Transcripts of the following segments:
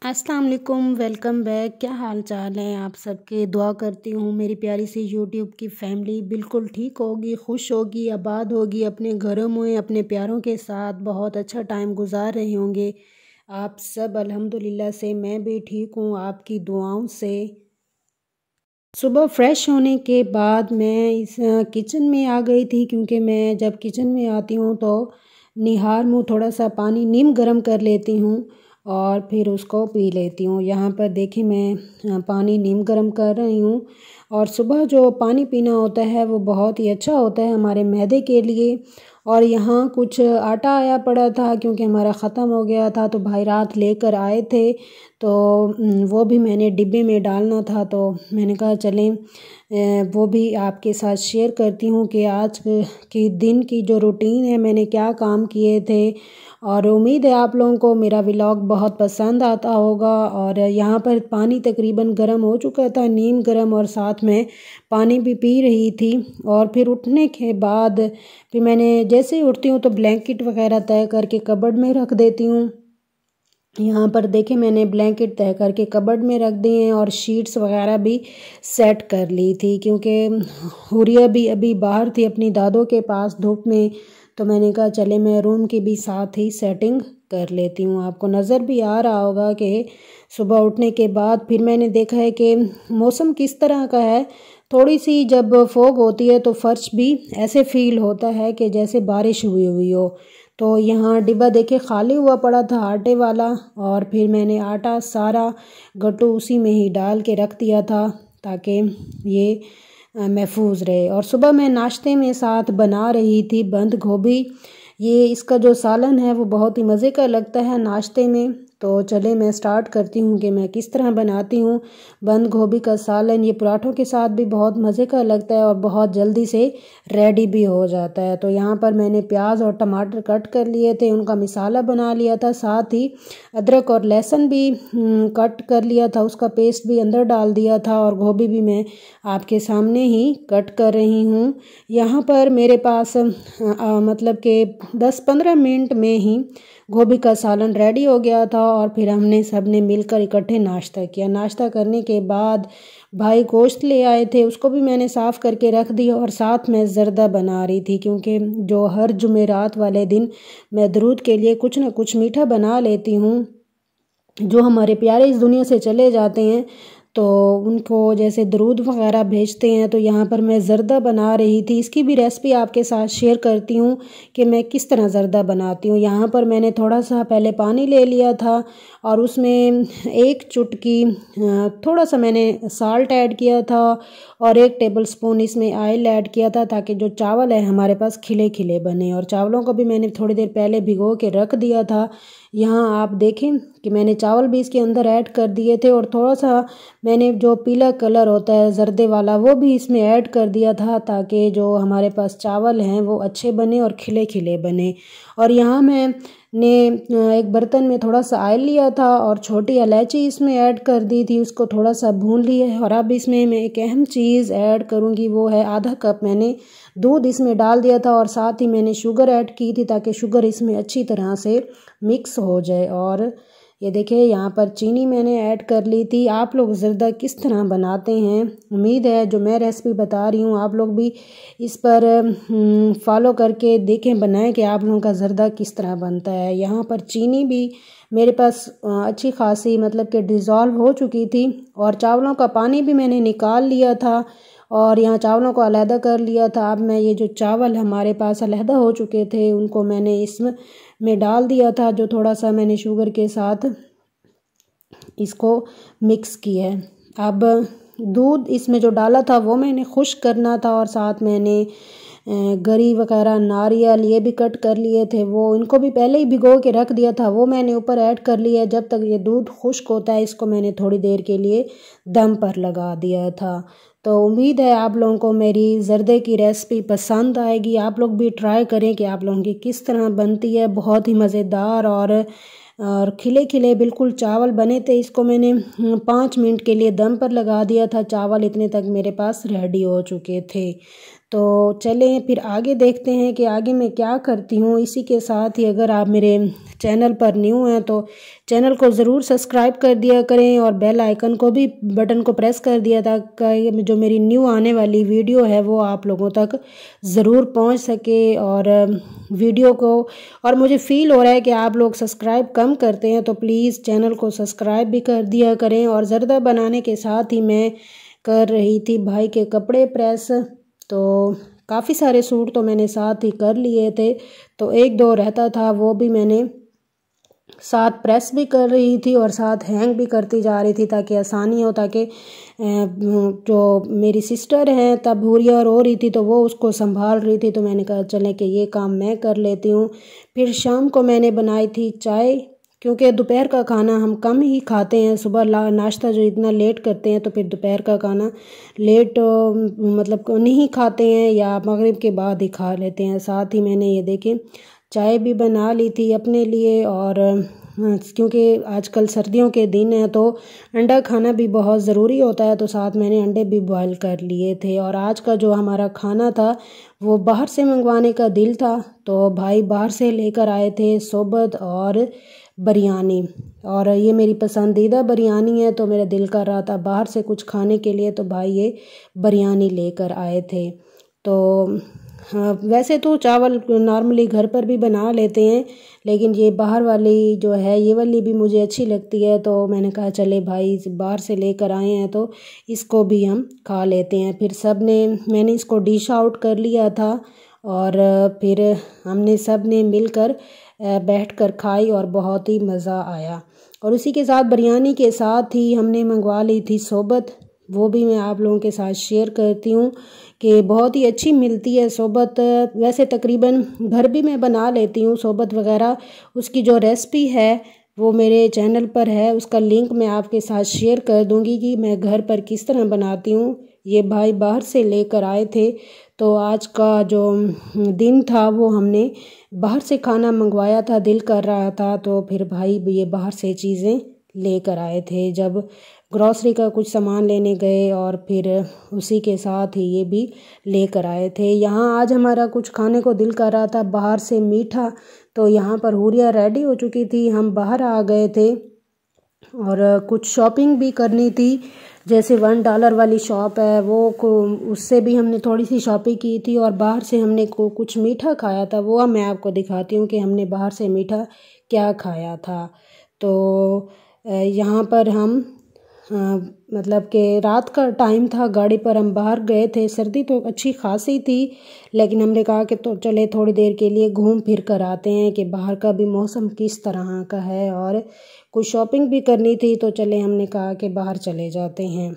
अस्सलाम वालेकुम, welcome back. क्या हाल चाल है आप सबके। दुआ करती हूँ मेरी प्यारी सी यूट्यूब की फैमिली बिल्कुल ठीक होगी, खुश होगी, आबाद होगी, अपने घरों में अपने प्यारों के साथ बहुत अच्छा टाइम गुजार रहे होंगे आप सब। अल्हम्दुलिल्लाह से मैं भी ठीक हूँ आपकी दुआओं से। सुबह फ्रेश होने के बाद मैं इस किचन में आ गई थी, क्योंकि मैं जब किचन में आती हूँ तो निहार मुँह थोड़ा सा पानी नीम गर्म कर लेती हूँ और फिर उसको पी लेती हूँ। यहाँ पर देखिए मैं पानी नीम गर्म कर रही हूँ। और सुबह जो पानी पीना होता है वो बहुत ही अच्छा होता है हमारे मैदे के लिए। और यहाँ कुछ आटा आया पड़ा था, क्योंकि हमारा ख़त्म हो गया था तो भाई रात लेकर आए थे, तो वो भी मैंने डिब्बे में डालना था। तो मैंने कहा चलें वो भी आपके साथ शेयर करती हूँ कि आज की दिन की जो रूटीन है मैंने क्या काम किए थे। और उम्मीद है आप लोगों को मेरा व्लॉग बहुत पसंद आता होगा। और यहाँ पर पानी तकरीबन गर्म हो चुका था, नीम गर्म, और साथ में पानी भी पी रही थी। और फिर उठने के बाद फिर मैंने जैसे ही उठती हूँ तो ब्लैंकेट वगैरह तय करके कबर्ड में रख देती हूँ। यहाँ पर देखें मैंने ब्लैंकेट तय करके कबर्ड में रख दिए हैं और शीट्स वगैरह भी सेट कर ली थी, क्योंकि हुरिया भी अभी बाहर थी अपनी दादों के पास धूप में। तो मैंने कहा चले मैं रूम की भी साथ ही सेटिंग कर लेती हूँ। आपको नज़र भी आ रहा होगा कि सुबह उठने के बाद फिर मैंने देखा है कि मौसम किस तरह का है। थोड़ी सी जब फॉग होती है तो फर्श भी ऐसे फील होता है कि जैसे बारिश हुई हुई हो। तो यहाँ डिब्बा देखे खाली हुआ पड़ा था आटे वाला, और फिर मैंने आटा सारा गट्टू उसी में ही डाल के रख दिया था ताकि ये महफूज रहे। और सुबह मैं नाश्ते में साथ बना रही थी बंद गोभी। ये इसका जो सालन है वो बहुत ही मज़े का लगता है नाश्ते में। तो चले मैं स्टार्ट करती हूँ कि मैं किस तरह बनाती हूँ बंद गोभी का सालन। ये पराठों के साथ भी बहुत मज़े का लगता है और बहुत जल्दी से रेडी भी हो जाता है। तो यहाँ पर मैंने प्याज और टमाटर कट कर लिए थे, उनका मिसाला बना लिया था, साथ ही अदरक और लहसुन भी कट कर लिया था, उसका पेस्ट भी अंदर डाल दिया था। और गोभी भी मैं आपके सामने ही कट कर रही हूँ। यहाँ पर मेरे पास मतलब कि 10-15 मिनट में ही गोभी का सालन रेडी हो गया था। और फिर हमने सब ने मिलकर इकट्ठे नाश्ता किया। नाश्ता करने के बाद भाई गोश्त ले आए थे, उसको भी मैंने साफ़ करके रख दिया। और साथ में ज़र्दा बना रही थी, क्योंकि जो हर जुमेरात वाले दिन मैं दरूद के लिए कुछ ना कुछ मीठा बना लेती हूँ। जो हमारे प्यारे इस दुनिया से चले जाते हैं तो उनको जैसे दरूद वगैरह भेजते हैं। तो यहाँ पर मैं ज़र्दा बना रही थी, इसकी भी रेसिपी आपके साथ शेयर करती हूँ कि मैं किस तरह ज़र्दा बनाती हूँ। यहाँ पर मैंने थोड़ा सा पहले पानी ले लिया था और उसमें एक चुटकी थोड़ा सा मैंने साल्ट ऐड किया था और 1 टेबलस्पून इसमें ऑयल ऐड किया था, ताकि जो चावल है हमारे पास खिले खिले बने। और चावलों को भी मैंने थोड़ी देर पहले भिगो के रख दिया था। यहाँ आप देखें कि मैंने चावल भी इसके अंदर ऐड कर दिए थे, और थोड़ा सा मैंने जो पीला कलर होता है ज़र्दे वाला वो भी इसमें ऐड कर दिया था, ताकि जो हमारे पास चावल हैं वो अच्छे बने और खिले खिले बने। और यहाँ मैंने एक बर्तन में थोड़ा सा ऑयल लिया था और छोटी इलायची इसमें ऐड कर दी थी, उसको थोड़ा सा भून लिया है। और अब इसमें मैं एक अहम चीज़ ऐड करूँगी, वो है आधा कप मैंने दूध इसमें डाल दिया था, और साथ ही मैंने शुगर ऐड की थी ताकि शुगर इसमें अच्छी तरह से मिक्स हो जाए। और ये देखिए यहाँ पर चीनी मैंने ऐड कर ली थी। आप लोग ज़र्दा किस तरह बनाते हैं, उम्मीद है जो मैं रेसिपी बता रही हूँ आप लोग भी इस पर फॉलो करके देखें, बनाएं कि आप लोगों का ज़र्दा किस तरह बनता है। यहाँ पर चीनी भी मेरे पास अच्छी खासी मतलब कि डिज़ोल्व हो चुकी थी, और चावलों का पानी भी मैंने निकाल लिया था और यहाँ चावलों को अलहदा कर लिया था। अब मैं ये जो चावल हमारे पास अलहदा हो चुके थे उनको मैंने इसमें डाल दिया था, जो थोड़ा सा मैंने शुगर के साथ इसको मिक्स किया है। अब दूध इसमें जो डाला था वो मैंने खुश्क करना था, और साथ मैंने गरी वगैरह नारियल ये भी कट कर लिए थे, वो इनको भी पहले ही भिगो के रख दिया था, वो मैंने ऊपर ऐड कर लिया। जब तक ये दूध खुश्क होता है इसको मैंने थोड़ी देर के लिए दम पर लगा दिया था। तो उम्मीद है आप लोगों को मेरी ज़र्दे की रेसिपी पसंद आएगी। आप लोग भी ट्राई करें कि आप लोगों की किस तरह बनती है। बहुत ही मज़ेदार और खिले खिले बिल्कुल चावल बने थे। इसको मैंने 5 मिनट के लिए दम पर लगा दिया था, चावल इतने तक मेरे पास रेडी हो चुके थे। तो चलें फिर आगे देखते हैं कि आगे मैं क्या करती हूँ। इसी के साथ ही अगर आप मेरे चैनल पर न्यू हैं तो चैनल को ज़रूर सब्सक्राइब कर दिया करें और बेल आइकन को भी बटन को प्रेस कर दिया ताकि जो मेरी न्यू आने वाली वीडियो है वो आप लोगों तक ज़रूर पहुंच सके। और वीडियो को और मुझे फ़ील हो रहा है कि आप लोग सब्सक्राइब कम करते हैं, तो प्लीज़ चैनल को सब्सक्राइब भी कर दिया करें। और ज़र्दा बनाने के साथ ही मैं कर रही थी भाई के कपड़े प्रेस, तो काफ़ी सारे सूट तो मैंने साथ ही कर लिए थे, तो एक दो रहता था वो भी मैंने साथ प्रेस भी कर रही थी और साथ हैंग भी करती जा रही थी ताकि आसानी हो। ताकि जो मेरी सिस्टर हैं तब हुरिया रो रही थी तो वो उसको संभाल रही थी, तो मैंने कहा चलें कि ये काम मैं कर लेती हूँ। फिर शाम को मैंने बनाई थी चाय, क्योंकि दोपहर का खाना हम कम ही खाते हैं। सुबह नाश्ता जो इतना लेट करते हैं तो फिर दोपहर का खाना लेट मतलब नहीं खाते हैं या मगरिब के बाद ही खा लेते हैं। साथ ही मैंने ये देखें चाय भी बना ली थी अपने लिए, और क्योंकि आजकल सर्दियों के दिन हैं तो अंडा खाना भी बहुत ज़रूरी होता है, तो साथ मैंने अंडे भी बॉयल कर लिए थे। और आज का जो हमारा खाना था वो बाहर से मंगवाने का दिल था, तो भाई बाहर से लेकर आए थे सोबत और बिरयानी, और ये मेरी पसंदीदा बिरयानी है, तो मेरा दिल कर रहा था बाहर से कुछ खाने के लिए, तो भाई ये बिरयानी लेकर आए थे। तो हाँ, वैसे तो चावल नॉर्मली घर पर भी बना लेते हैं, लेकिन ये बाहर वाली जो है ये वाली भी मुझे अच्छी लगती है, तो मैंने कहा चले भाई बाहर से लेकर आए हैं तो इसको भी हम खा लेते हैं। फिर मैंने इसको डिश आउट कर लिया था और फिर हमने सब ने मिलकर बैठकर खाई और बहुत ही मज़ा आया। और उसी के साथ बिरयानी के साथ ही हमने मंगवा ली थी सोबत, वो भी मैं आप लोगों के साथ शेयर करती हूँ कि बहुत ही अच्छी मिलती है सोबत। वैसे तकरीबन घर भी मैं बना लेती हूँ सोबत वगैरह, उसकी जो रेसिपी है वो मेरे चैनल पर है, उसका लिंक मैं आपके साथ शेयर कर दूँगी कि मैं घर पर किस तरह बनाती हूँ। ये भाई बाहर से लेकर आए थे, तो आज का जो दिन था वो हमने बाहर से खाना मंगवाया था, दिल कर रहा था, तो फिर भाई ये बाहर से चीज़ें लेकर आए थे। जब ग्रॉसरी का कुछ सामान लेने गए और फिर उसी के साथ ही ये भी लेकर आए थे। यहाँ आज हमारा कुछ खाने को दिल कर रहा था बाहर से मीठा, तो यहाँ पर हुरिया रेडी हो चुकी थी, हम बाहर आ गए थे और कुछ शॉपिंग भी करनी थी। जैसे $1 वाली शॉप है वो उससे भी हमने थोड़ी सी शॉपिंग की थी, और बाहर से हमने कुछ मीठा खाया था, वो मैं आपको दिखाती हूँ कि हमने बाहर से मीठा क्या खाया था। तो यहाँ पर हम मतलब कि रात का टाइम था, गाड़ी पर हम बाहर गए थे, सर्दी तो अच्छी खासी थी, लेकिन हमने कहा कि तो चले थोड़ी देर के लिए घूम फिर कर आते हैं कि बाहर का भी मौसम किस तरह का है, और कुछ शॉपिंग भी करनी थी, तो चले हमने कहा कि बाहर चले जाते हैं।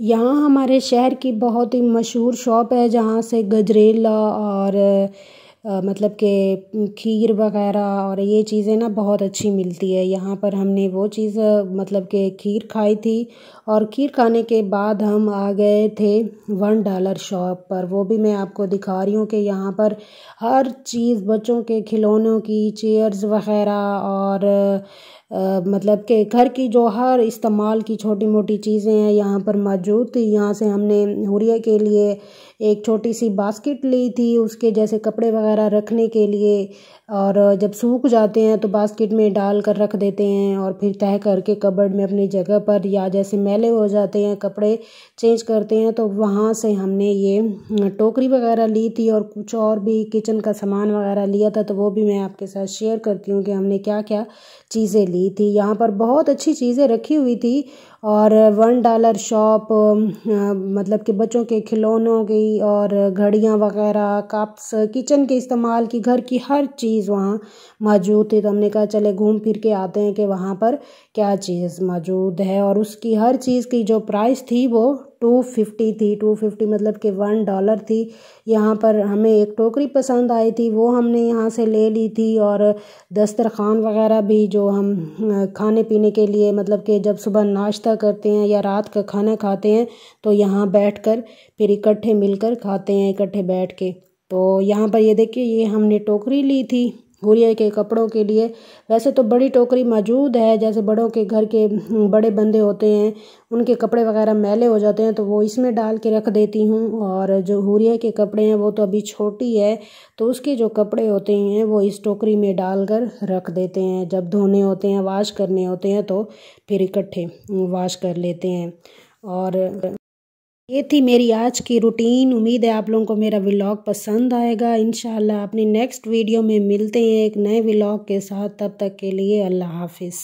यहाँ हमारे शहर की बहुत ही मशहूर शॉप है जहाँ से गजरेला और मतलब कि खीर वगैरह और ये चीज़ें ना बहुत अच्छी मिलती है। यहाँ पर हमने वो चीज़ मतलब कि खीर खाई थी, और खीर खाने के बाद हम आ गए थे $1 शॉप पर। वो भी मैं आपको दिखा रही हूँ कि यहाँ पर हर चीज़, बच्चों के खिलौनों की, चेयर्स वगैरह और मतलब कि घर की जो हर इस्तेमाल की छोटी मोटी चीज़ें हैं यहाँ पर मौजूद थी। यहाँ से हमने हुरिया के लिए एक छोटी सी बास्केट ली थी, उसके जैसे कपड़े वगैरह रखने के लिए, और जब सूख जाते हैं तो बास्केट में डाल कर रख देते हैं और फिर तह करके कबर्ड में अपनी जगह पर, या जैसे मैले हो जाते हैं कपड़े चेंज करते हैं तो वहाँ से हमने ये टोकरी वगैरह ली थी, और कुछ और भी किचन का सामान वगैरह लिया था, तो वो भी मैं आपके साथ शेयर करती हूँ कि हमने क्या क्या चीज़ें ली थी। यहाँ पर बहुत अच्छी चीज़ें रखी हुई थी, और $1 शॉप, मतलब कि बच्चों के खिलौनों की और घड़ियाँ वगैरह, कप्स, किचन के इस्तेमाल की, घर की हर चीज़ वहाँ मौजूद थी। तो हमने कहा चले घूम फिर के आते हैं कि वहाँ पर क्या चीज़ मौजूद है। और उसकी हर चीज़ की जो प्राइस थी वो 250 थी। 250 मतलब कि $1 थी। यहाँ पर हमें एक टोकरी पसंद आई थी, वो हमने यहाँ से ले ली थी। और दस्तरखान वगैरह भी जो हम खाने पीने के लिए, मतलब कि जब सुबह नाश्ता करते हैं या रात का खाना खाते हैं तो यहाँ बैठकर फिर इकट्ठे मिलकर खाते हैं, इकट्ठे बैठ के। तो यहाँ पर ये देखिए, ये हमने टोकरी ली थी हुरिया के कपड़ों के लिए। वैसे तो बड़ी टोकरी मौजूद है, जैसे बड़ों के घर के बड़े बंदे होते हैं उनके कपड़े वगैरह मैले हो जाते हैं तो वो इसमें डाल के रख देती हूँ। और जो हुरिया के कपड़े हैं वो तो अभी छोटी है, तो उसके जो कपड़े होते हैं वो इस टोकरी में डालकर रख देते हैं। जब धोने होते हैं, वाश करने होते हैं तो फिर इकट्ठे वाश कर लेते हैं। और ये थी मेरी आज की रूटीन। उम्मीद है आप लोगों को मेरा व्लॉग पसंद आएगा। इंशाल्लाह अपनी नेक्स्ट वीडियो में मिलते हैं एक नए व्लॉग के साथ। तब तक के लिए अल्लाह हाफिज़।